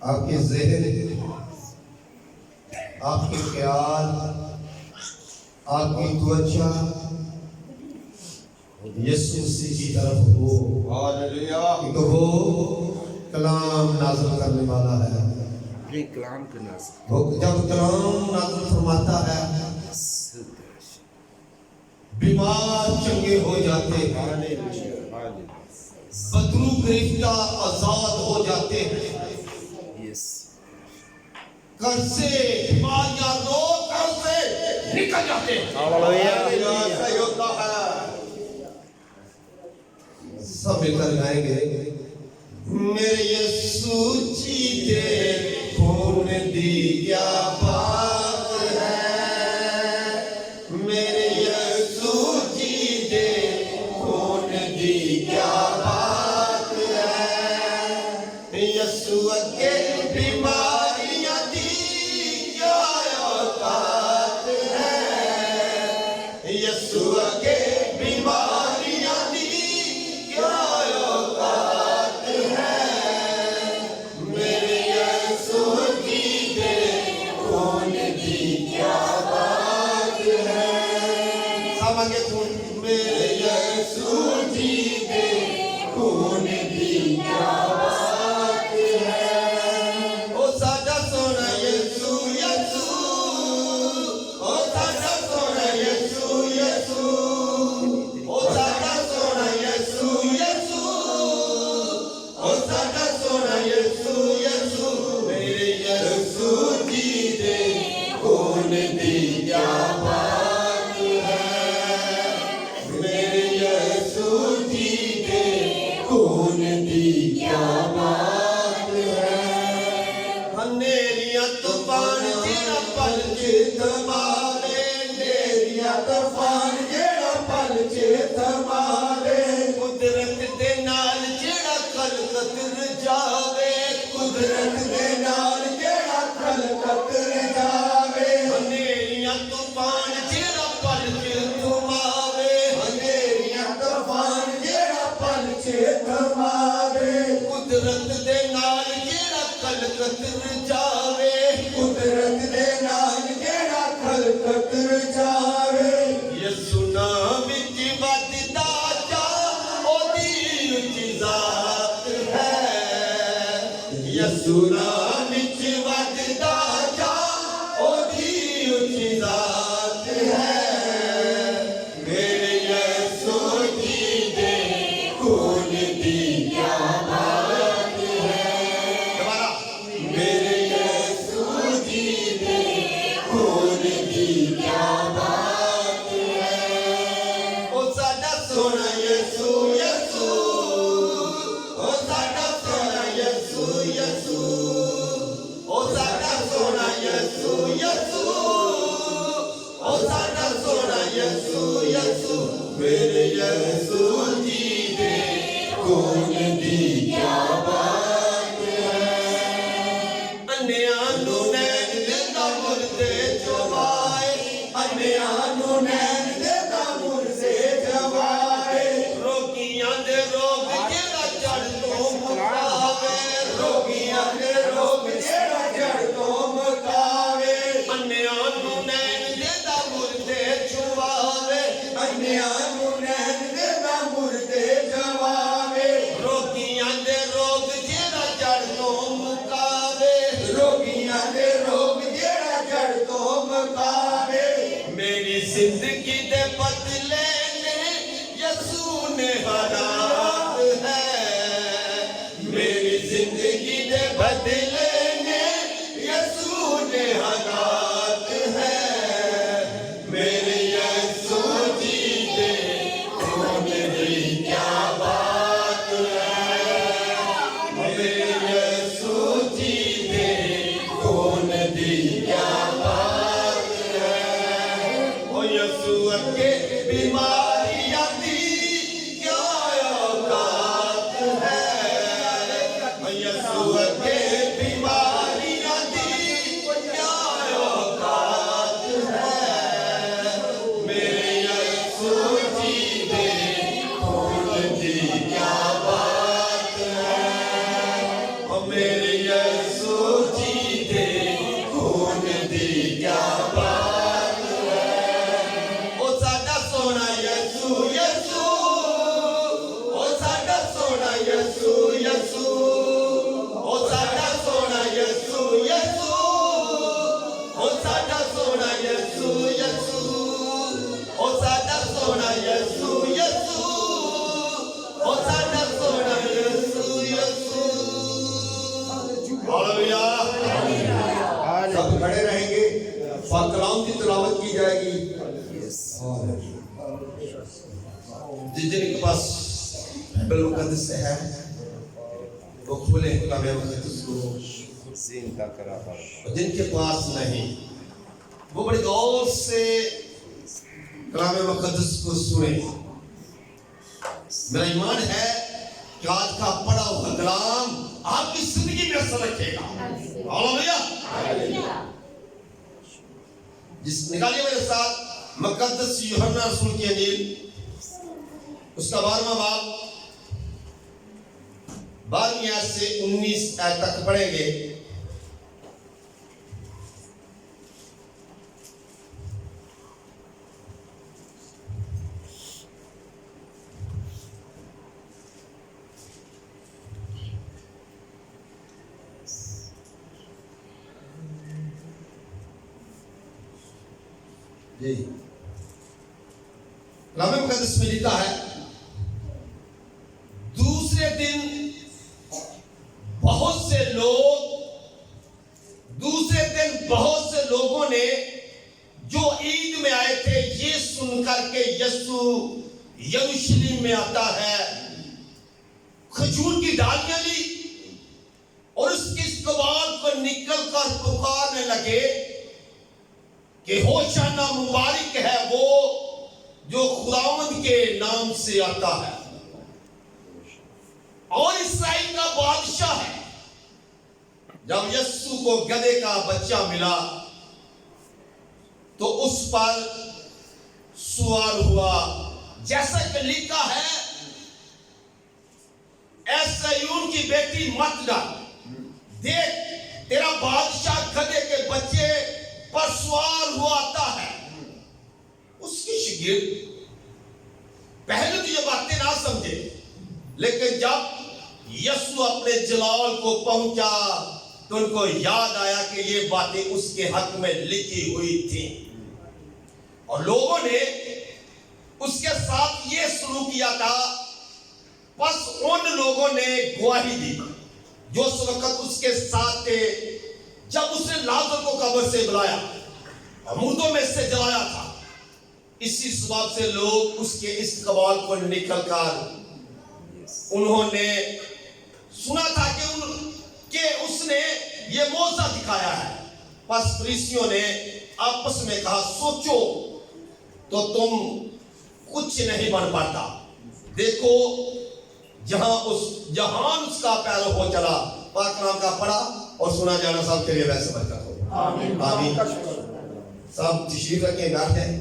آپ کے ذہن، آپ کے خیال، آپ کی توجہ یسوع مسیح کی طرف ہو، کیونکہ وہ کلام نازل کرنے والا ہے۔ کلام کا نازل، وہ جب کلام نازل فرماتا ہے بیمار چنگے ہو جاتے ہیں، بدرو گرفتہ آزاد ہو جاتے ہیں، قرضے بیماریاں روگ قرضے نکل جاتے ہیں۔ سب مل کر گائیں گے، میرے یسوع جیتے خون دی کیا بات ہے، میرے یسوع جیتے خون دی کیا بات ہے، یسوع کے بیماریاں دی کیا اوقات ہے، یسوع کے بیماریاں دی کیا اوقات ہے، میرے یسوع جیتے خون دی کیا بات ہے۔ سامانگے خون، میرے یسوع جیتے خون دی کیا بات ہے، او ساڈا سونا یسوع یسوع، او ساڈا سونا یسوع یسوع، او ساڈا سونا یسوع یسوع، او ساڈا سونا یسوع یسوع، میرے یسوع جیتے خون دی کیا بات ہے، میرے یسوع جیتے خون دی کیا بات ہے، ہنیریاں طوفان جیڑا پل چ تھمالے، نیریاں طوفان جیڑا پل چ تھمالے، قدرت دے نال جیڑا خلقت رجاوے، قدرت دے نال جیڑا خلقت رجاوے، ہنیریاں طوفان جیڑا پل چ تھماوے، ہنیریاں طوفان جیڑا پل چ تھماوے، قدرت دے نال جیڑا خلقت رجاوے، قدرت دے نال جیڑا خلقت رجاوے، یسوع نام وچ وددا جا اودی اچھی ذات ہے، یسوع نام وچ وددا جا اودی اچھی ذات ہے، میرے یسوع جیتے خون دی کیا بات ہے، دوبارہ، میرے یسوع جیتے خون دی کیا بات ہے، او ساڈا سونا یسوع یسوع، او ساڈا سونا یسوع یسوع، او ساڈا سونا یسوع یسوع، او ساڈا سونا یسوع یسوع، میرے یسوع جیتے خون دی کیا بات ہے، انیاں نو نین دیندا مردے جوائے، انیاں نو نین دیندا مردے جوائے، روگیاں دے روگ جیڑا جڑ تو مکاوے، روگیاں دے روگ جیڑا جڑ تو مکاوے، انیاں نو نین دیندا مردے جوائے، انیاں نو نین دیندا مردے جوائے، روگیاں دے روگ جیڑا جڑ تو مکاوے، روگیاں دے روگ جیڑا جڑ تو مکاوے، میری زندگی دے بدلے نے یسوع نے حالات ہے، میری زندگی دے بدلے نے یسوع نے حالات ہے، میرے یسوع جیتے خون دی کیا بات ہے، میرے یسوع جیتے خون دی کیا بات ہے، او یسوع پاک کلام کی تلاوت کی جائے گی. Yes. جن کے پاس بائبل مقدس ہے وہ کھولیں کلام مقدس کو. Zinda karaba. اور جن کے پاس نہیں وہ بڑے غور سے کلام مقدس کو سنیں. میرا ایمان ہے کہ آج کا پڑھا ہوا کلام آپ کی زندگی میں اثر رکھے گا. ہاللیلویہ. جس نکالیے میرے ساتھ مقدس یوحنا رسول کی انجیل اس کا 12واں باب 12ویں آیت سے 19 آیت تک پڑھیں گے. جی کلام مقدس میں لکھا ہے دوسرے دن بہت سے لوگوں نے جو عید میں آئے تھے یہ سن کر کے یسوع یروشلم میں آتا ہے کھجور کی ڈالیاں لی اور اس کی استقبال پر نکل کر پکارنے لگے کہ ہوشانہ مبارک ہے وہ جو خداوند کے نام سے آتا ہے اور اسرائیل کا بادشاہ ہے. جب یسوع کو گدھے کا بچہ ملا تو اس پر سوار ہوا جیسا کہ لکھا ہے اے صیون کی بیٹی مت ڈر دیکھ تیرا بادشاہ گدھے کے بچے پر سوار ہوا آتا ہے. اس کی شاگرد پہلے تو یہ باتیں نہ سمجھے لیکن جب یسوع اپنے جلال کو پہنچا تو ان کو یاد آیا کہ یہ باتیں اس کے حق میں لکھی ہوئی تھیں اور لوگوں نے اس کے ساتھ یہ سلوک کیا تھا. بس ان لوگوں نے گواہی دی جو اس وقت اس کے ساتھ تھے جب اس نے لازر کو قبر سے بلایا اور مردوں میں سے جلایا تھا. اسی سبب سے لوگ اس کے استقبال پر نکل کر انہوں نے سنا تھا کہ اس نے یہ معجزہ دکھایا ہے. پس فریسیوں نے آپس میں کہا سوچو تو تم کچھ نہیں بن پاتا. دیکھو جہان اس کا پیرو ہو چلا. پاک کلام کا پڑھا اور سنا جانا سب کے لیے ویسے برکت ہو. آمین. آمین. سب تشریف رکھیں بیٹھ جائیں.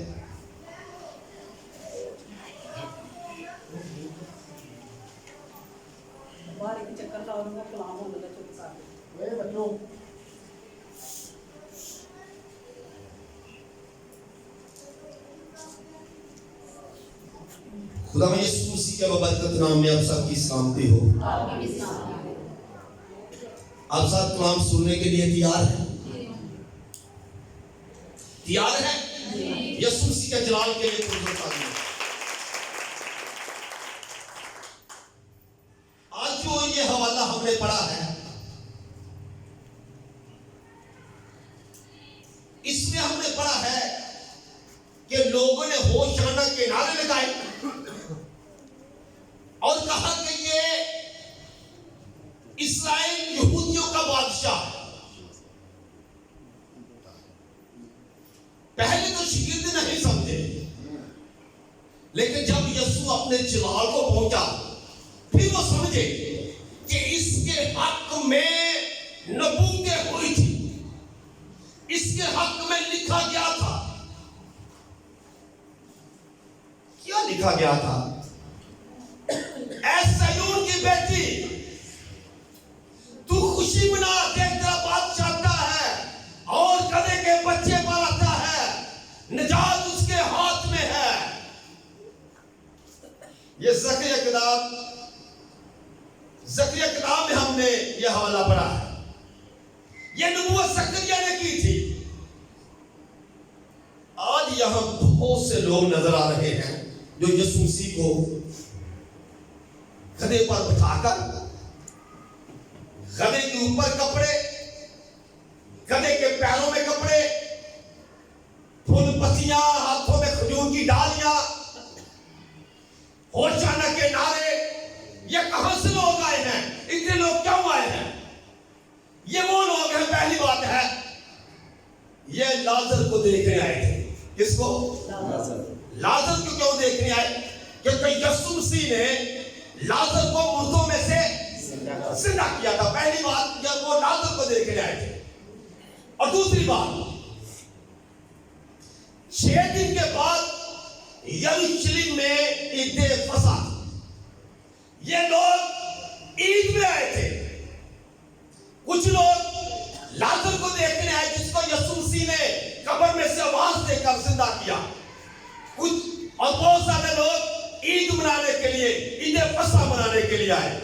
خدا میں یسوع مسیح کے بابرکت نام میں آپ سب کی سلامتی ہو. آپ سب کلام سننے کے لیے تیار ہیں؟ تیار ہیں؟ یسوع مسیح کے جلال کے لیے پرزور تعظیم. آج جو یہ حوالہ ہم نے پڑھا ہے اس میں ہم نے پڑھا ہے کہ لوگوں نے ہوشانہ کے نعرے لگائے اور کہا کہ یہ اسرائیل یہودیوں کا بادشاہ ہے. پہلے تو شاگرد نہیں سمجھے لیکن جب یسوع اپنے جلال کو پہنچا پھر وہ سمجھے کہ اس کے حق میں نبوتیں ہوئی تھی. اس کے حق میں لکھا گیا تھا. کیا لکھا گیا تھا؟ اے صیون کی بیٹی تو خوشی منا دیکھ تیرا بادشاہ آتا ہے اور گدھے کے بچے پر آتا ہے. نجات اس کے ہاتھ میں ہے. یہ زکریا کتاب میں ہم نے یہ حوالہ پڑھا ہے. یہ نبوت زکریا نے کی تھی. آج یہاں بہت سے لوگ نظر آ رہے ہیں جو یسوع مسیح کو گدھے پر بٹھا کر گدھے کے اوپر کپڑے گدھے کے پیروں میں کپڑے پھول پتیاں، ہاتھوں میں کھجور کی ڈالیاں، ہوشانہ کے نعرے. یہ کہاں سے لوگ آئے ہیں؟ اتنے لوگ کیوں آئے ہیں؟ یہ وہ لوگ ہیں. پہلی بات ہے یہ لازر کو دیکھنے آئے تھے. کس کو؟ لازر کو کیوں دیکھنے آئے؟ کیونکہ یسوع مسیح نے لازر کو مردوں میں سے زندہ کیا تھا. پہلی بات جب وہ لازر کو دیکھنے آئے تھے. اور دوسری بات 6 دن کے بعد یروشلم میں عید فصح. یہ لوگ عید میں آئے تھے. کچھ لوگ لازر کو دیکھنے آئے جس کو یسوع مسیح نے قبر میں سے آواز دے کر زندہ کیا. اور بہت سارے لوگ عید منانے کے لیے، عید فصح منانے کے لیے آئے.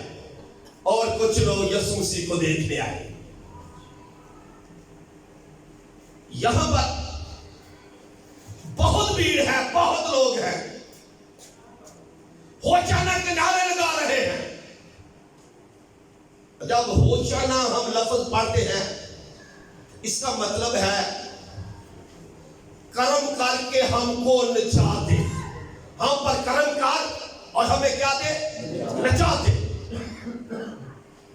اور کچھ لوگ یسوع مسیح کو دیکھنے آئے. یہاں پر بہت بھیڑ ہے، بہت لوگ ہیں. ہوشانہ کے نعرے لگا رہے ہیں. جب ہوشانہ ہم لفظ پڑھتے ہیں اس کا مطلب ہے کرم کر کے ہم کو نچا دے. ہم پر کرم کر اور ہمیں کیا دے؟ نچا دے.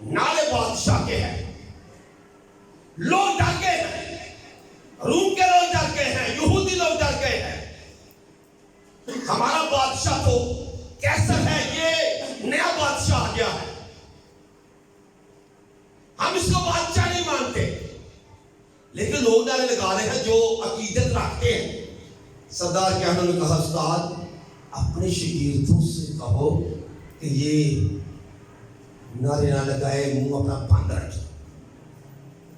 نعرے بادشاہ کے ہیں. لوگ ڈر گئے ہیں. روم کے لوگ ڈر گئے ہیں. یہودی لوگ ڈر گئے ہیں. ہمارا بادشاہ تو کیسا ہے؟ یہ نیا بادشاہ آ گیا ہے. ہم اس کو بادشاہ نہیں مانتے. لیکن لوگ نعرے لگا رہے ہیں جو عقیدت رکھتے ہیں. سردار کہنا نے کہا استاد اپنے شاگردوں سے کہو کہ یہ نعرے نہ لگائے، منہ اپنا بند رکھے.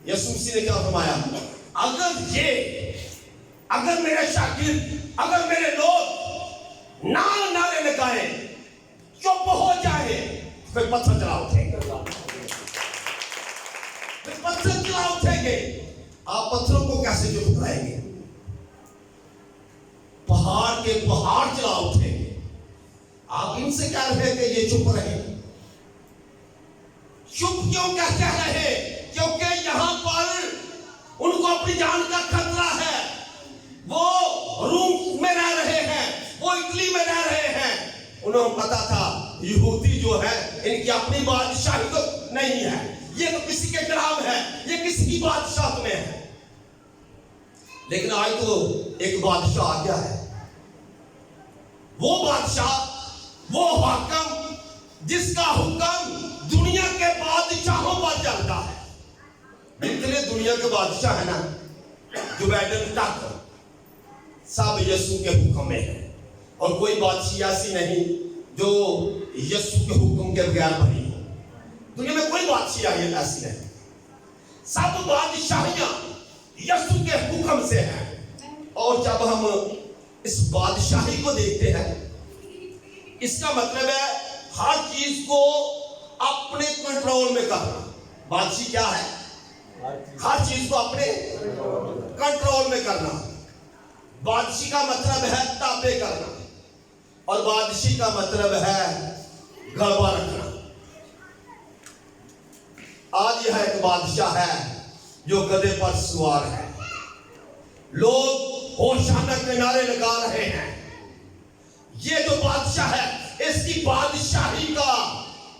یسوع مسیح نے کیا فرمایا؟ اگر میرے شاگرد، اگر میرے لوگ نعرے لگائے، چپ ہو جائے، پھر پتھر چلا اٹھیں گے. پتھر چلا اٹھیں گے. آپ پتھروں کو کیسے چپ کرائیں گے؟ پہاڑ کے پہاڑ چلا اٹھیں گے. آپ ان سے کہہ رہے ہیں کہ یہ چپ رہے. چپ کیوں کہتے رہے؟ کیونکہ یہاں پر ان کو اپنی جان کا خطرہ ہے. وہ روم میں رہ رہے ہیں، وہ اٹلی میں رہ رہے ہیں. انہوں کو پتا تھا یہودی جو ہے ان کی اپنی بادشاہی تو نہیں ہے، یہ تو کسی کے غلام ہے، یہ کسی کی بادشاہت میں ہے. لیکن آج تو ایک بادشاہ آ گیا ہے. وہ بادشاہ، وہ حاکم جس کا حکم دنیا کے بادشاہوں پر چلتا ہے. جتنے دنیا کے بادشاہ ہیں نا، جو بیڈن تک سب یسوع کے حکم میں ہے. اور کوئی بادشاہ ایسی نہیں جو یسوع کے حکم کے بغیر بنی ہو. دنیا میں کوئی بادشاہ ایسی نہیں. سب بادشاہیاں یسوع کے حکم سے ہیں. اور جب ہم اس بادشاہی کو دیکھتے ہیں، اس کا مطلب ہے ہر چیز کو اپنے کنٹرول میں کرنا. بادشاہی کیا ہے؟ ہر چیز کو اپنے کنٹرول میں کرنا. بادشاہی کا مطلب ہے تابع کرنا، اور بادشاہی کا مطلب ہے گڑبڑ رکھنا. آج یہ ایک بادشاہ ہے جو گدھے پر سوار ہے. لوگ ہوشانہ کے نعرے لگا رہے ہیں. یہ جو بادشاہ ہے اس کی بادشاہی کا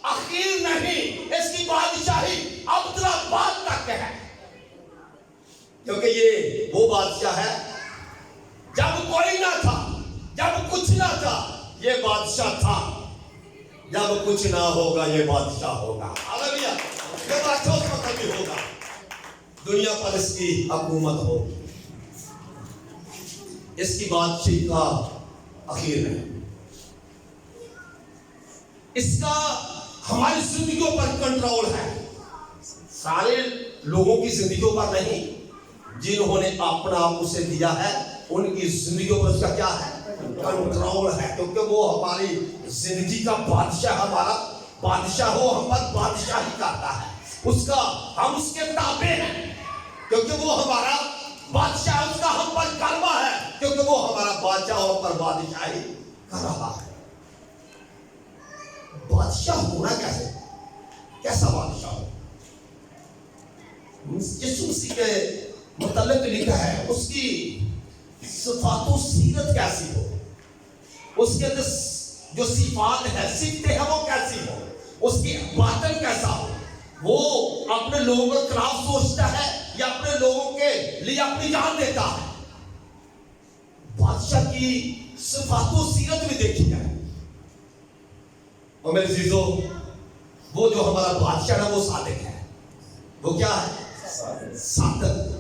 آخر نہیں، اس کی بادشاہی ابدالآباد تک ہے. کیونکہ یہ وہ بادشاہ ہے جب کوئی نہ تھا، جب کچھ نہ تھا یہ بادشاہ تھا. جب کچھ نہ ہوگا یہ بادشاہ ہوگا. ہاللیلویا. یہ بادشاہ اس وقت بھی ہوگا. دنیا پر اس کی حکومت ہوگی. اس کی بادشاہی کا اخیر ہے. اس کا ہماری زندگیوں پر کنٹرول ہے. سارے لوگوں کی زندگیوں پر نہیں. جنہوں نے اپنا آپ اسے دیا ہے ان کی زندگیوں پر اس کا کیا ہے؟ کنٹرول ہے. کیونکہ وہ ہماری زندگی کا بادشاہ، ہمارا بادشاہ ہو، ہم پر بادشاہی کرتا ہے. اس کا ہم اس کے تابع ہیں کیونکہ وہ ہمارا بادشاہ. اس کا ہم پر غلبہ ہے کیونکہ وہ ہمارا بادشاہ ہم پر بادشاہی کر رہا ہے. بادشاہ ہونا کیسے؟ کیسا بادشاہ ہو؟ یسوع مسیح کے متعلق لکھا ہے اس کی صفات و سیرت کیسی ہو, اس کے اندر جو صفات ہے صفتیں ہیں وہ کیسی ہو, اس کی باطن کیسا ہو, وہ اپنے لوگوں کے خلاف سوچتا ہے یا اپنے لوگوں کے لیے اپنی جان دیتا ہے. بادشاہ کی صفات و سیرت بھی دیکھی جائے. اور میرے عزیزو, وہ جو ہمارا بادشاہ ہے وہ صادق ہے. وہ کیا ہے؟ صادق.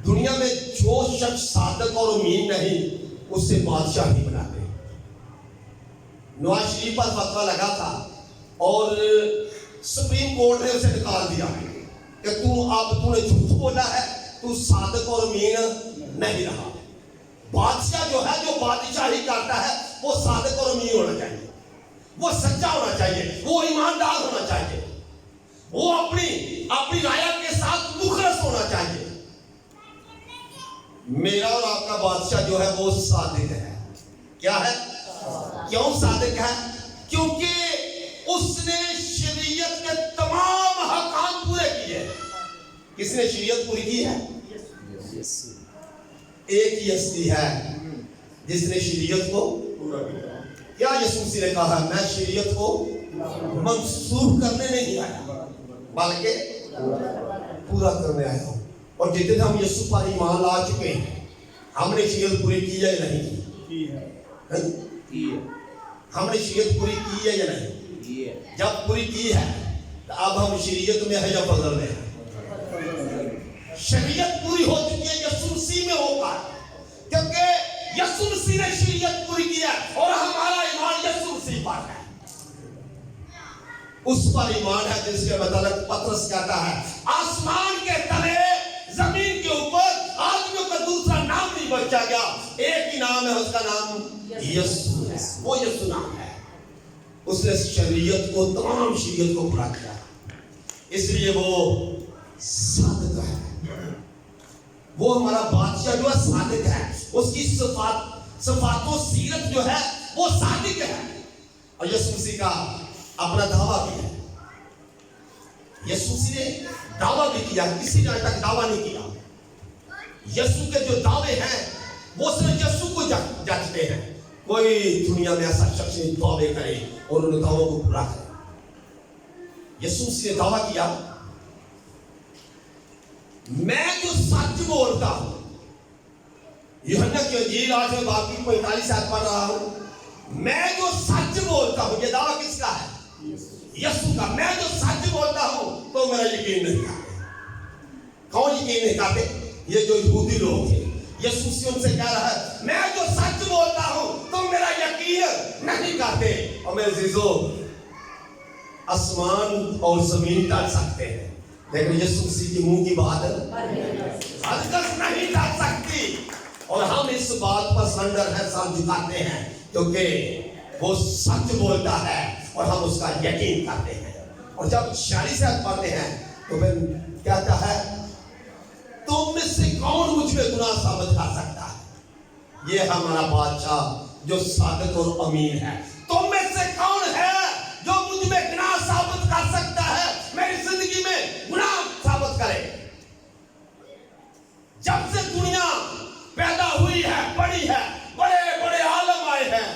دنیا میں جو شخص صادق اور امین نہیں اسے بادشاہ ہی بناتے. نواز شریف پر فتویٰ لگا تھا اور سپریم کورٹ نے اسے نکال دیا کہ تو نے جھوٹ بولا ہے, تو صادق اور امین نہیں رہا. بادشاہ جو ہے, جو بادشاہی کرتا ہے, وہ صادق اور امین ہونا چاہیے, وہ سچا ہونا چاہیے, وہ ایماندار ہونا چاہیے, وہ اپنی رعایا کے ساتھ مخلص ہونا چاہیے. میرا اور آپ کا بادشاہ جو ہے وہ صادق ہے. کیا ہے؟ کیوں صادق ہے؟ کیونکہ اس نے شریعت کے تمام احکام پورے کیے. کس نے شریعت پوری کی ہے؟ ایک ہی ہستی ہے جس نے شریعت کو پورا کیا. کیا یسوع مسیح نے کہا میں شریعت کو منسوخ کرنے نہیں آیا بلکہ پورا کرنے آیا ہوں. اور جتنے ہم یسوع پر ایمان لا چکے ہیں, ہم نے شریعت پوری کی ہے یا نہیں کی ہے؟ ہم نے شریعت پوری کی ہے یا نہیں؟ جب پوری کی ہے تو اب ہم شریعت میں ہے یا فضل میں ہے؟ شریعت پوری ہو چکی ہے یسوع مسیح میں ہو کر, کیونکہ یسوع مسیح نے شریعت پوری کی ہے اور ہمارا ایمان یسوع مسیح پر ہے. اس پر ایمان ہے جس کے متعلق پترس کہتا ہے آسمان کے تلے زمین کے اوپر آدمیوں کا دوسرا نام نہیں بچا گیا, ایک ہی نام ہے, اس کا نام یسوع ہے. وہ یسوع نام ہے. اس نے شریعت کو, تمام شریعت کو پورا کیا, اس لیے وہ صادق ہے. وہ ہمارا بادشاہ جو ہے صادق ہے, اس کی صفات و سیرت جو ہے وہ صادق ہے. اور یسوع مسیح کا اپنا دعویٰ بھی ہے. یسوع مسیح نے دعویٰ بھی کیا, کسی نے آج تک دعویٰ نہیں کیا. یسوع کے جو دعوے ہیں وہ صرف یسوع کو جانتے ہیں. کوئی دنیا میں ایسا شخص نہیں دعوے کرے اور ان دعووں کو پورا کرے. یسوع مسیح نے دعویٰ کیا میں جو سچ بولتا ہوں. یوحنا کی انجیل آج میں باقی 45 آیت پڑھ رہا ہوں. میں جو سچ بولتا ہوں, یہ دعویٰ کس کا ہے؟ یسوع کا. میں جو سچ بولتا ہوں تو میرا یقین نہیں کرتے. کون یقین نہیں کرتے؟ یہ جو یہودی لوگ تھے. یسوع مسیح ان سے کہہ رہا ہے میں جو سچ بولتا ہوں تو میرا یقین نہیں کرتے. اور میرے عزیزو, آسمان اور زمین ٹل سکتے ہیں لیکن یسوع مسیح کے منہ کی بات ہرگز نہیں ٹل سکتی. اور ہم اس بات پر سرنڈر ہے, سر جھکاتے ہیں کیونکہ وہ سچ بولتا ہے اور ہم اس کا یقین کرتے ہیں. اور جب 46 آیت پڑھتے ہیں تو پھر کہتا ہے تم میں سے کون مجھ میں گناہ ثابت کر سکتا ہے؟ یہ ہمارا بادشاہ جو صادق اور امین ہے. تم میں سے کون ہے جو مجھ میں گناہ ثابت کر سکتا ہے, میری زندگی میں گناہ ثابت کرے؟ جب سے دنیا پیدا ہوئی ہے, بڑی ہے, بڑے بڑے عالم آئے ہیں,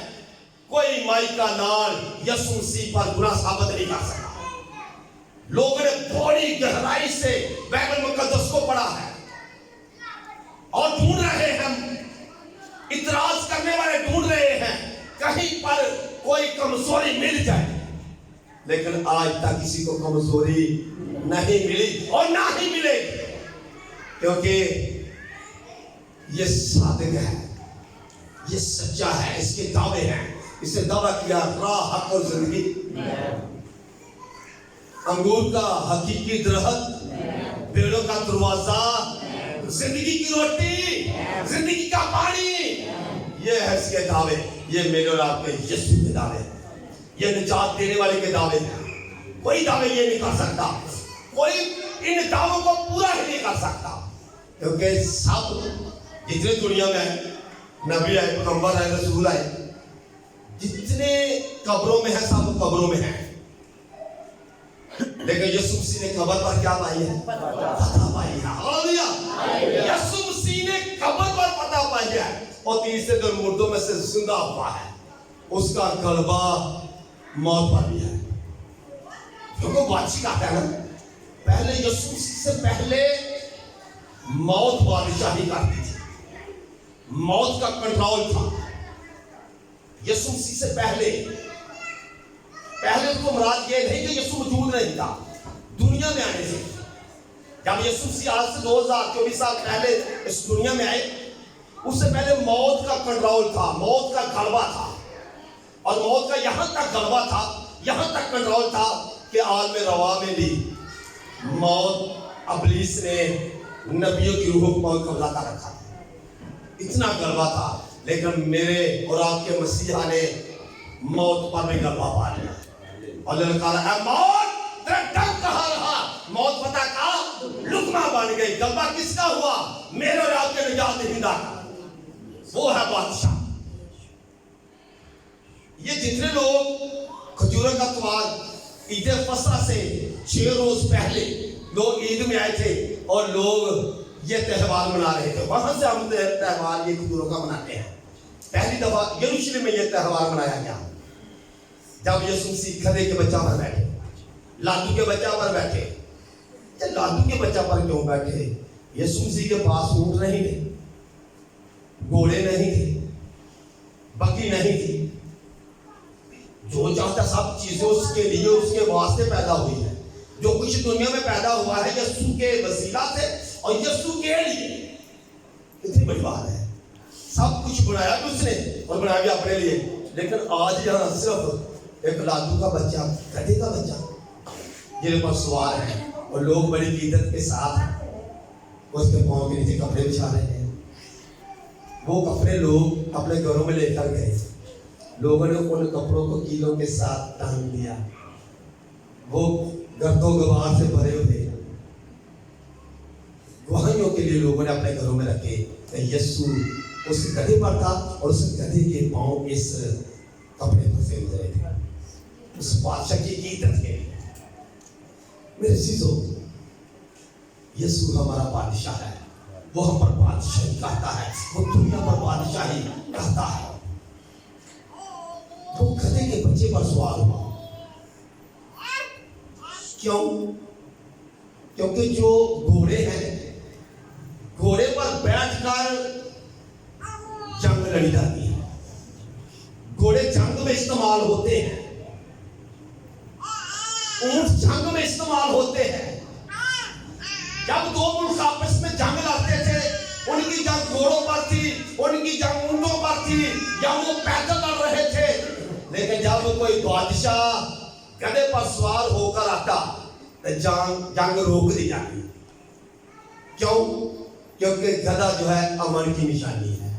کوئی مائی کا نال یسوع مسیح پر گناہ ثابت نہیں کر سکا. لوگوں نے بڑی گہرائی سے بائبل مقدس کو پڑھا ہے اور ڈھونڈ رہے ہیں, اعتراض کرنے والے ڈھونڈ رہے ہیں کہیں پر کوئی کمزوری مل جائے, لیکن آج تک کسی کو کمزوری نہیں ملی اور نہ ہی ملے, کیونکہ یہ صادق ہے, یہ سچا ہے. اس کے دعوے ہیں, اس نے دعویٰ کیا راہ, حق اور زندگی, انگور کا حقیقی درخت, پیڑوں کا دروازہ, زندگی کی روٹی, زندگی کا پانی. یہ ہے اس کے دعوے. یہ میرے اور آپ کے یسوع کے دعوے ہیں, یہ نجات دینے والے کے دعوے ہیں. کوئی دعوے یہ نہیں کر سکتا, کوئی ان دعووں کو پورا ہی نہیں کر سکتا, کیونکہ سب جتنے دنیا میں نبی آئے, پیغمبر آئے, رسول آئے, جتنے قبروں میں ہیں سب قبروں میں ہیں, لیکن یسوع مسیح نے قبر پر کیا پائی ہے؟ فتح پائی ہے. ہاللویا. یسوع مسیح نے قبر پر اور تیسرے دن مردوں میں سے زندہ ہوا ہے، اس کا غلبہ موت پر بھی ہے. کیونکہ بادشاہ کہتا ہے نا، پہلے یسوع مسیح سے پہلے موت بادشاہی کرتی تھی، موت کا کنٹرول تھا. یسوع مسیح سے پہلے تو مراد یہ نہیں کہ یسوع موجود نہیں تھا دنیا میں آنے سے. جب یسوع مسیح آج سے 2024 سال پہلے اس دنیا میں آئے، اس سے پہلے موت کا کنٹرول تھا، موت کا غلبہ تھا. اور موت کا یہاں تک غلبہ تھا، یہاں تک کنٹرول تھا کہ عالم روا میں بھی موت ابلیس نے نبیوں کی روحوں کو قبضہ کر رکھا تھا. اتنا غلبہ تھا. لیکن میرے اور آپ کے مسیحا نے موت پر بھی غلبہ پا لیا. اور اللہ کہا اے موت تیرا ڈنک کہاں رہا؟ موت پتہ کا لقمہ بن گئی. غلبہ کس کا ہوا؟ میرے اور آپ کے نجات دہندہ کا. وہ ہے بادشاہ. یہ جتنے لوگ کھجوروں کا تہوار عید فصح سے 6 روز پہلے لوگ عید میں آئے تھے اور لوگ یہ تہوار منا رہے تھے. وہاں سے ہم تہوار یہ کھجوروں کا مناتے ہیں. پہلی دفعہ یروشلم میں یہ تہوار منایا گیا جب یسوع مسیح گدھے کے بچہ پر بیٹھے، لادو کے بچہ پر بیٹھے. لادو کے بچہ پر کیوں بیٹھے؟ یسوع مسیح کے پاس اونٹ نہیں تھے، گھوڑے نہیں تھے، بکری نہیں تھی. جو چاہتا سب چیزیں اس کے لیے، اس کے واسطے پیدا ہوئی ہے. جو کچھ دنیا میں پیدا ہوا ہے یسوع کے وسیلہ سے اور یسوع کے لیے. اتنی بڑی بات ہے. سب کچھ بنایا بھی اس نے اور بنایا بھی اپنے لیے. لیکن آج یہاں صرف ایک لادو کا بچہ، گدھے کا بچہ جن پر سوار ہے اور لوگ بڑی عقیدت کے ساتھ اس کے پاؤں کے نیچے کپڑے بچھا رہے ہیں. وہ کپڑے لوگ اپنے گھروں میں لے کر گئے. لوگوں نے ان کپڑوں کو کیلوں کے ساتھ ٹانگ دیا. وہ گرد و غبار سے بھرے ہوئے گواہیوں کے لیے لوگوں نے اپنے گھروں میں رکھے کہ یسوع اس گدھے پر تھا اور اس گدھے کے پاؤں اس کپڑے پر سے گزرے تھے اس بادشاہ کی عقیدت کے لیے. میرے عزیزو، یسوع ہمارا بادشاہ ہے. وہ ہم پر بادشاہی کرتا ہے، وہ دنیا پر بادشاہی کرتا ہے. وہ گدھے کے بچے پر سوار ہوا. کیوں؟ کیونکہ جو گھوڑے ہیں، گھوڑے پر بیٹھ کر جنگ لڑی جاتی ہے. گھوڑے جنگ میں استعمال ہوتے ہیں، اونٹ جنگ میں استعمال ہوتے ہیں. جب دو ملک آپس میں جنگ لڑتے تھے، ان کی جنگ گھوڑوں پر تھی، ان کی جنگ اونٹوں پر تھی، یا وہ پیدل لڑ رہے تھے. لیکن جب کوئی بادشاہ گدھے پر سوار ہو کر آتا تو جنگ روک دی جاتی. کیوں؟ کیونکہ گدھا جو ہے امن کی نشانی ہے.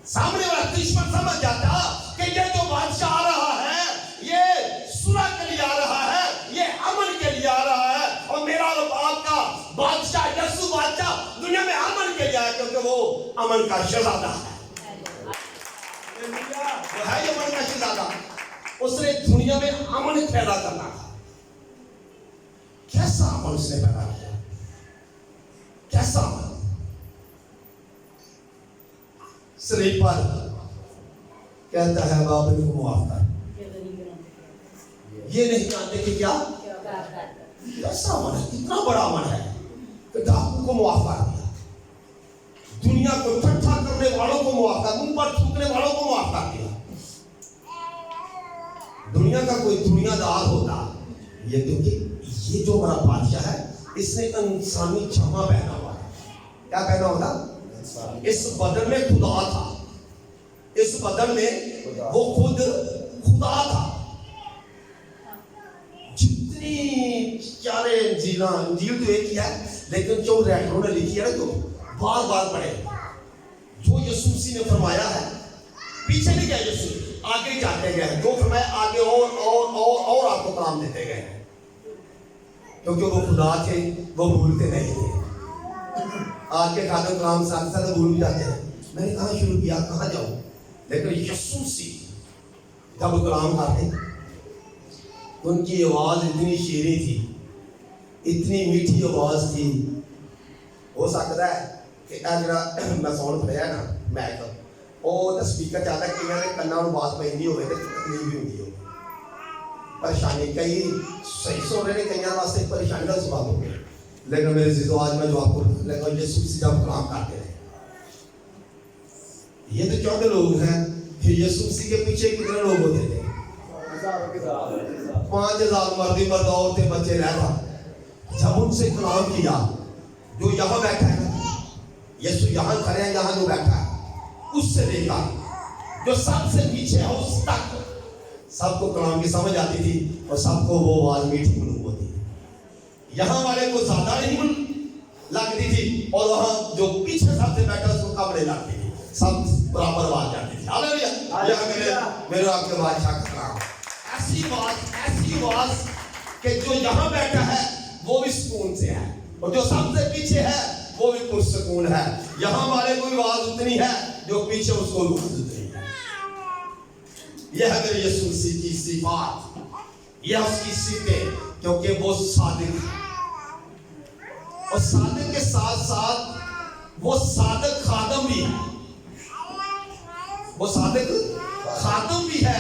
سامنے والا دشمن سمجھ جاتا کہ یہ جو بادشاہ آ رہا ہے یہ صلح کے لیے آ رہا ہے، یہ امن کے لیے آ رہا ہے. اور میرا اور آپ کا بادشاہ یسوع بادشاہ دنیا میں امن کے لیے آیا، کیونکہ وہ امن کا شہزادہ ہے. وہ ہے یہ امن کا شہزادہ. اس نے دنیا میں امن پیدا کرنا تھا. کیسا امن اس نے پیدا کیا؟ کیسا امن؟ سلیپ پر کہتا ہے باپ ان کو معاف کر. یہ نہیں جانتے کہ کیا کیسا امن ہے، کتنا بڑا امن ہے کہ ڈاکو کو معاف کر دیا، دنیا کو ٹھٹھا کرنے والوں کو معاف کر، ان پر تھوکنے والوں کو معاف کر دیا. دنیا کا کوئی دنیا دار ہوتا یہ، کیونکہ یہ جو ہمارا بادشاہ ہے اس نے انسانی جامہ پہنا ہوا ہے. کیا پہنا ہوتا؟ اس بدن میں خدا تھا. اس بدن میں وہ خود خدا تھا. جتنی چارے انجیل تو ایک ہی ہے، لیکن جو رائٹروں نے لکھی ہے جو بار بار پڑھے، جو یسوع مسیح نے فرمایا ہے پیچھے نہیں گیا یسوع، آگے جاتے گئے. جو فرمایا آگے اور آپ کو کام دیتے گئے، کیونکہ وہ خدا تھے، وہ بھولتے نہیں تھے. آج کے خادم کام ساتھ بھول بھی جاتے ہیں. میں نے کہاں شروع کیا، کہاں جاؤں؟ لیکن یسوع مسیح جب کلام کرتے ان کی آواز اتنی شیریں تھی، اتنی میٹھی آواز تھی. ہو سکتا ہے کہ جڑا میں ساؤنڈ پڑھیا نا، میں وہ سپیکر چاہتا کہ میں نے کنا بات پہ ہوئے تو تکلیف بھی ہوتی ہو پریشانی کئی صحیح سن رہے ہیں کئی واسطے پریشانی کا سبب ہو گیا لیکن میرے عزیزو آج میں جو آپ کو لیکن یسوع مسیح جب کلام کرتے رہے یہ تو چوتھے لوگ ہیں پھر یسوع مسیح کے پیچھے کتنے لوگ ہوتے تھے 5000 مردی مرد عورتیں بچے رہتا جب ان سے کلام کیا جو یہاں بیٹھا ہے یسوع یہاں کھڑے ہیں یہاں جو بیٹھا ہے اس سے لے کر جو سب سے پیچھے ہے اس تک سب کو کلام کی سمجھ آتی تھی اور سب کو وہ آواز میٹھی معلوم ہوتی تھی یہاں والے کو زیادہ نہیں لگتی تھی اور وہاں جو پیچھے سب سے بیٹھا اس کو کم نہیں لگتی تھی سب برابر آواز جاتی تھی ہاللیلویہ میرے آپ کے بادشاہ کا کلام ایسی آواز کہ جو یہاں بیٹھا ہے وہ بھی سکون سے ہے اور جو سب سے پیچھے ہے وہ بھی پرسکون ہے یہاں والے کو آواز اتنی ہے جو پیچھے اس کو آواز اتنی ہے یہ ہے میرے یسوع مسیح کی صفات یہ اس کی صفتیں کیونکہ وہ صادق ہے اور صادق کے ساتھ ساتھ وہ صادق خادم بھی ہے وہ صادق خادم بھی ہے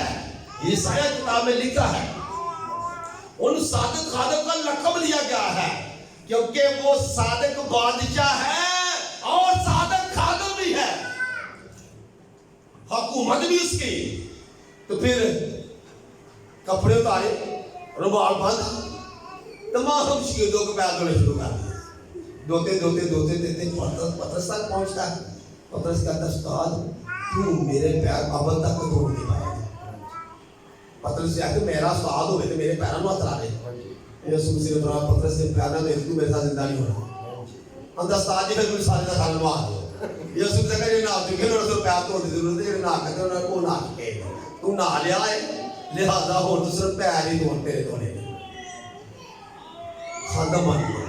یہ سایہ کتاب میں لکھا ہے ان صادق خادم کا لقب دیا گیا ہے کیونکہ وہ صادق بادشاہ ہے اور صادق خادم بھی ہے حکومت بھی اس کی تو پھر کپڑے اتارے رومال بند تمام شگردوں کو پیر دھونے شروع کر دیے دوتے پترس تک پہنچتا ہے پترس کہتا ہے استاد کیوں میرے پیر ابد تک تو دھو نہیں پایا پترس سے کہ میرا استاد ہوئے تو میرے پیروں میں اترا دے یسوع مسیح نے فرمایا پترس سے پیار نہ دے تو میرے ساتھ زندہ نہیں ہونا ہم استاد جی پھر مجھے سارے کا کھانا مار دو یسوع مسیح کہا یہ نہ چکے انہوں نے پیار تو ہونے ضرورت ہے نہ کہتے انہوں نے کو نہ چکے تو نہ لیا ہے لہذا ہو تو صرف پیار ہی دھونے تیرے دھونے خادم بن گیا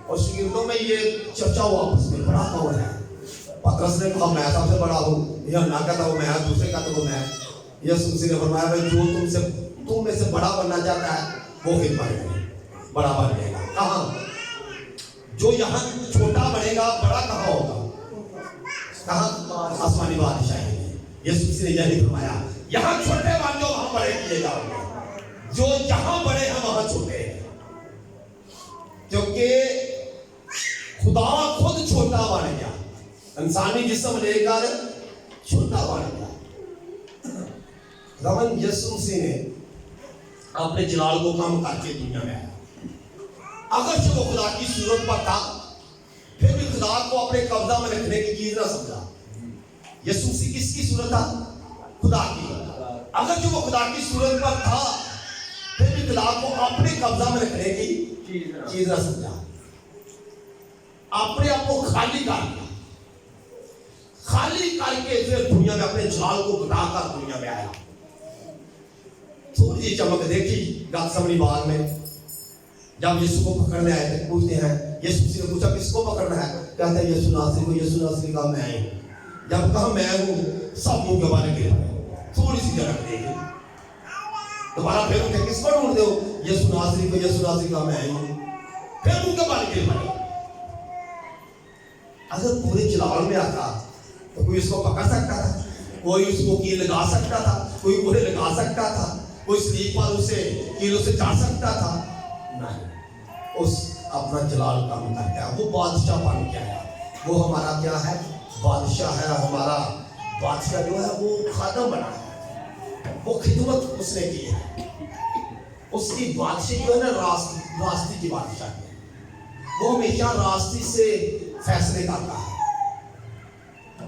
اور شاگردوں میں یہ چرچا ہوا آپس میں بڑا کون ہے پترس نے کہا میں سب سے بڑا ہوں یوحنا کہتا ہوں میں دوسرے کہتا ہوں میں یسوع مسیح نے فرمایا بھائی جو تم میں سے بڑا بننا چاہتا ہے وہ خدمت کرے بڑا بن جائے گا کہاں جو یہاں چھوٹا بنے گا بڑا کہاں ہوگا کہاں آسمانی بادشاہی میں یسوع مسیح نے یہی فرمایا یہاں چھوٹے بن جاؤ وہاں بڑے کیے جاؤ جو یہاں بڑے ہیں وہاں چھوٹے ہیں کیونکہ خدا خود چھوٹا بن گیا انسانی جسم لے کر چھوٹا بن گیا خداوند یسوع مسیح نے اپنے جلال کو کم کر کے دنیا میں آیا اگرچہ وہ خدا کی صورت پر تھا پھر بھی خدا کو اپنے قبضہ میں رکھنے کی چیز نہ سمجھا یسوع مسیح کس کی صورت تھا خدا کی اگرچہ وہ خدا کی صورت پر تھا پھر بھی خدا کو اپنے قبضہ میں رکھنے کی چیز نہ سمجھا اپنے آپ کو خالی کر دیا خالی کر کے پھر دنیا میں اپنے جلال کو بتا کر دنیا میں آیا تھوڑی سی چمک دیکھی گتسمنی باغ میں جب یسوع کو پکڑنے آئے تھے پوچھتے ہیں یسوع مسیح نے پوچھا کس کو پکڑنا ہے کہتے ہیں یسوع ناصری کو یسوع ناصری کہا میں ہوں جب کہا میں ہوں سب منہ کے بارے گر پڑے تھوڑی سی جگہ دیکھی دوبارہ پھر ان کے کس کو ڈھونڈتے ہو یسوع ناصری کو یسوع ناصری کہا میں ہوں پھر منہ کے بارے گر پڑے اگر پورے جلال میں آتا تو کوئی اس کو پکڑ سکتا تھا کوئی اس کو کیل لگا سکتا تھا کوئی کوڑے لگا سکتا تھا کوئی سلیپ پر اسے کیلوں سے چاہ سکتا تھا نہیں اس اپنا جلال کام کر گیا وہ بادشاہ بن گیا ہے وہ ہمارا کیا ہے بادشاہ ہے ہمارا بادشاہ جو ہے وہ خادم بنا ہے وہ خدمت اس نے کی ہے اس کی بادشاہ جو ہے نا راستی کی بادشاہ ہے وہ ہمیشہ راستی سے فیصلے کرتا ہے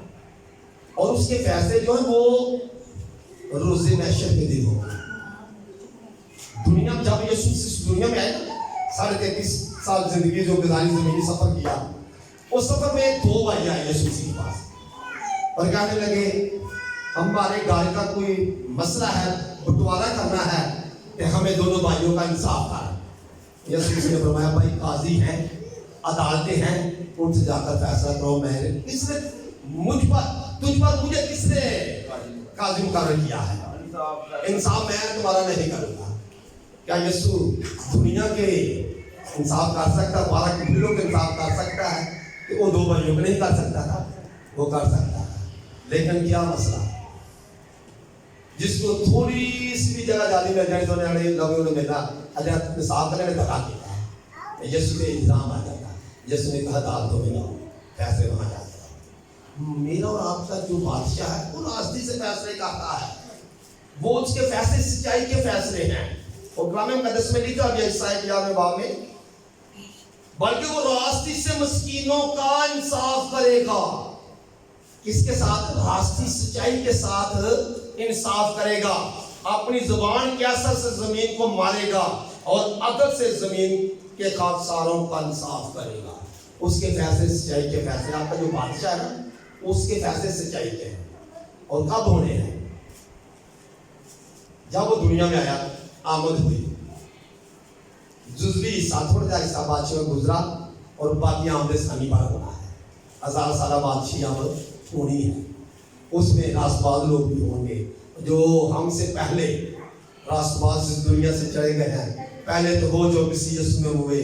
اور اس کے فیصلے جو ہیں وہ روز محشر کے دن ہوں دنیا میں جب یسوع اس دنیا میں آئے نا 33.5 سال زندگی جو گزاری زمینی سفر کیا اس سفر میں 2 بھائی آئے یسوع کے پاس اور کہنے لگے ہمارے گھر کا کوئی مسئلہ ہے بٹوارا کرنا ہے کہ ہمیں دونوں بھائیوں کا انصاف کر یسوع نے فرمایا بھائی قاضی ہیں عدالتیں ہیں ان سے جا کر فیصلہ کرو میں کس نے تجھ پر مجھے کس نے قاضی مقرر کیا ہے انصاف میں تمہارا نہیں کروں گا کیا یسوع دنیا کے انصاف کر سکتا 12 قبیلوں کے انصاف کر سکتا ہے کہ وہ 2 بھائیوں کو نہیں کر سکتا تھا وہ کر سکتا ہے لیکن کیا مسئلہ, جس کو تھوڑی سی بھی جگہ جاتی میں جائے سونے والے لوگوں نے ملنا حضرت نصاب کرنے میں دھکا دیتا ہے, یسوع پہ الزام آ جاتا ہے. یسوع نے کہا دال دو میں لاؤ, فیصلے وہاں جاتا ہے. میرا اور آپ کا جو بادشاہ ہے وہ راستے سے فیصلے کرتا ہے, وہ اس کے فیصلے سچائی کے فیصلے ہیں. اور کلام مقدس میں لکھا گیا عیسائی 11 باب میں, بلکہ وہ راستی سے مسکینوں کا انصاف کرے گا. کس کے ساتھ؟ راستی سچائی کے ساتھ انصاف کرے گا. اپنی زبان کے اثر سے زمین کو مارے گا اور عدل سے زمین کے خاکساروں کا انصاف کرے گا. اس کے فیصلے سچائی کے فیصلے. آپ کا جو بادشاہ ہے نا, اس کے فیصلے سچائی کے ہیں. اور کب ہونے ہیں؟ جب وہ دنیا میں آیا, آمد ہوئی, جزوی حصہ تھوڑا سا حصہ بادشاہ میں گزرا اور باقی آمد ثانی بار ہونا ہے. 1000 سالہ بادشاہی آمد ہونی ہے. اس میں راست باز لوگ بھی ہوں گے جو ہم سے پہلے راست باز اس دنیا سے چلے گئے ہیں. پہلے تو وہ جو مسیح یسوع میں ہوئے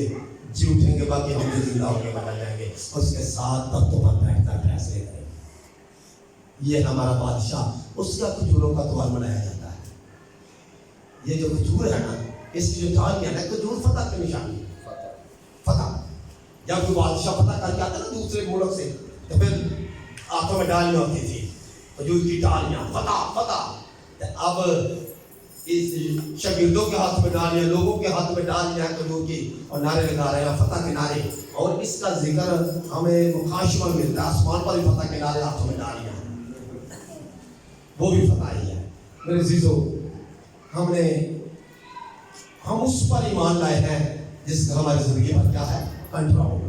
جی اٹھیں گے, باقی ہم جو زندہ ہو کے بنا جائیں گے. اس کے ساتھ تختوں پر بیٹھ کر فیصلے کریں گے. یہ ہمارا بادشاہ, اس کا کھجوروں کا تہوار منایا جاتا ہے. یہ جو کھجور ہے نا, اس کی جو ڈالیاں ہے, کھجور فتح کی نشانی ہے. فتح, جب کوئی بادشاہ فتح کر کے آتا ہے نا دوسرے ملک سے, تو پھر ہاتھوں میں ڈالیاں ہوتی تھی, کھجور کی ڈالیاں, فتح فتح. اب اس شاگردوں کے ہاتھ میں ڈالیاں, لوگوں کے ہاتھ میں ڈالیاں کھجور کی, اور نعرے لگا رہے ہیں فتح کے نعرے. اور اس کا ذکر ہمیں مخاشمہ ملتا ہے, آسمان پر بھی فتح کے نعرے, ہاتھوں میں ڈالیاں, وہ بھی فتح ہی ہے. میرے عزیزو, ہم اس پر ایمان لائے ہیں جس کا ہماری زندگی پر کیا ہے؟ کنٹرول.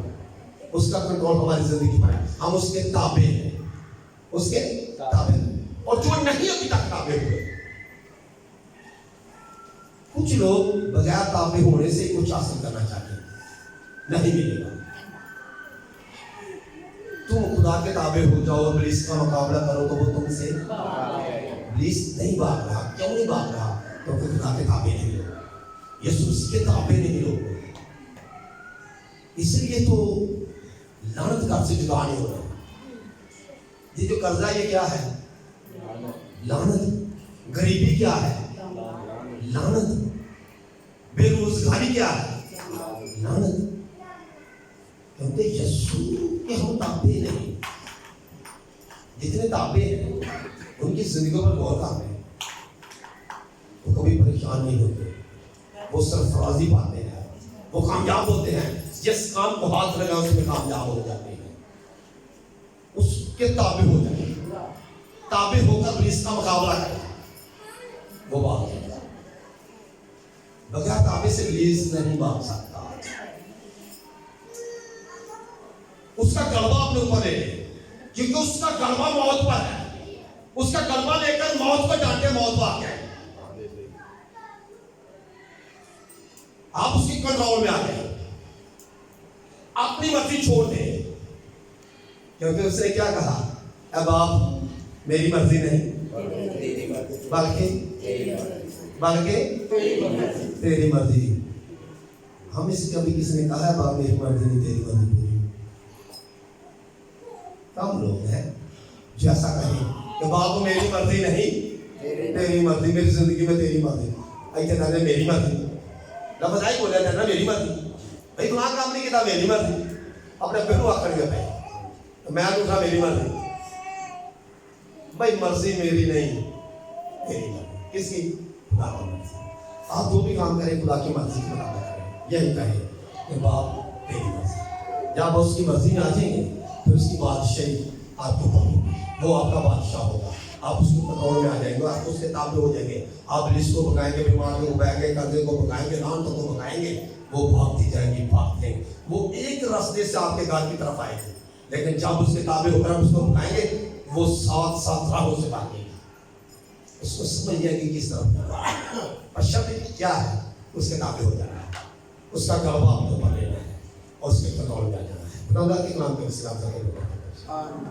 اس کا کنٹرول ہماری زندگی پر ہے. ہم اس کے تابع ہیں, اس کے تابع ہیں. اور جو نہیں ابھی تک تابع ہوئے, کچھ لوگ بغیر تابع ہونے سے کچھ حاصل کرنا چاہتے ہیں, نہیں ملے گا. تم خدا کے تابع ہو جاؤ اور ابلیس کا مقابلہ کرو تو وہ تم سے ابلیس نہیں بھاگ رہا. کیوں نہیں بھاگ رہا؟ کیونکہ خدا کے تابع نہیں ہو, یسوع کے تابع نہیں ہو. اس لیے تو لعنت گھر سے جدا نہیں ہو رہا. یہ جو قرضہ یہ کیا ہے؟ لعنت. غریبی کیا ہے؟ لعنت. بے روزگاری کیا ہے؟ لعنت. کیونکہ یسوع کے ہم تابع نہیں. جتنے تابع ہیں ان کی زندگیوں پر غور کریں, وہ کبھی پریشان نہیں ہوتے, وہ سرفرازی پاتے ہیں, وہ کامیاب ہوتے ہیں. جس کام کو ہاتھ لگا اس میں کامیاب ہو جاتے ہیں. اس کے تابع ہو جائیں, تابع ہو کر ابلیس کا مقابلہ کریں, وہ بات ہے. بغیر تابع سے ابلیس نہیں بھاگ سکتا. اس کا غلبہ اپنے اوپر لے لے, کیونکہ اس کا غلبہ موت پر ہے. اس کا غلبہ لے کر موت کو ڈانٹے, موت پر آ گئے. آپ اس کی کنٹرول میں آ گئے. اپنی مرضی چھوڑ دیں, کیونکہ اس نے کیا کہا؟ اب آپ میری مرضی نہیں بلکہ تیری مرضی. ہم اس کبھی کسی نے کہا ہے باپ میری مرضی نہیں تیری مرضی پوری؟ کم لوگ ہیں جو ایسا کہیں کہ باپ میری مرضی نہیں تیری مرضی, میری زندگی میں تیری مرضی. ایسے نہ میری مرضی, لفظ آئی بولے نا میری مرضی. بھائی وہاں کام نہیں کیا, میری مرضی. اپنے پہلو آ کر گیا پہ میں اٹھا میری مرضی. بھائی مرضی میری نہیں تیری مرضی. کس کی؟ خدا کی مرضی. آپ جو بھی کام کریں خدا کی مرضی کے برابر کریں. یہی کہیں کہ باپ تیری مرضی. جب اس کی مرضی میں آ جائیں گے پھر اس کی بادشاہی آپ کو ہوگی, وہ آپ کا بادشاہ ہوگا. آپ اس کے کنٹرول میں آ جائیں گے, آپ اس کے تابع ہو جائیں گے. آپ ابلیس کو بھگائیں گے, بیماریوں کو بھگائیں گے, قرضے کو بھگائیں گے, لعنتوں کو بھگائیں گے, وہ بھاگتی جائیں گی, بھاگتے ہیں. وہ ایک راستے سے آپ کے گھر کی طرف آئے گے, لیکن جب اس کے تابع ہو کر آپ اس کو بھگائیں گے وہ 7 راہوں سے بھاگے گی. اس کو سمجھ جائے گی کس طرف. اور شرط کیا ہے؟ اس کے تابع ہو جانا ہے, اس کا غلبہ آپ کو لینا ہے اور اس کے کنٹرول میں آ جانا ہے. خدا کے کلام کے وسیلہ سے